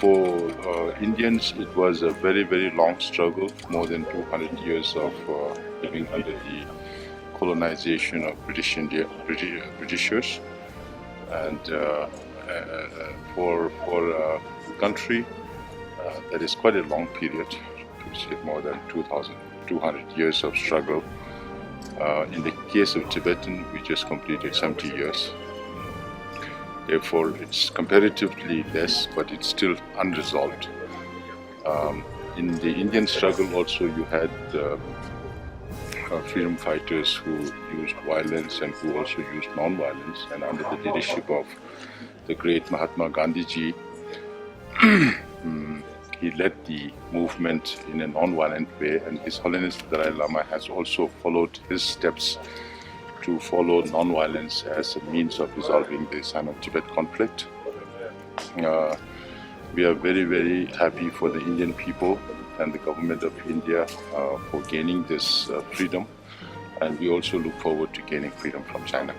For Indians, it was a very, very long struggle, more than 200 years of living under the colonization of Britishers. And for a country, that is quite a long period, to say more than 2,200 years of struggle. In the case of Tibetan, we just completed 70 years. Therefore, it's comparatively less, but it's still unresolved. In the Indian struggle also, you had freedom fighters who used violence and who also used non-violence. And under the leadership of the great Mahatma Gandhi, he led the movement in a non-violent way, and His Holiness the Dalai Lama has also followed his steps to follow non-violence as a means of resolving the Sino-Tibet conflict. We are very, very happy for the Indian people and the government of India for gaining this freedom, and we also look forward to gaining freedom from China.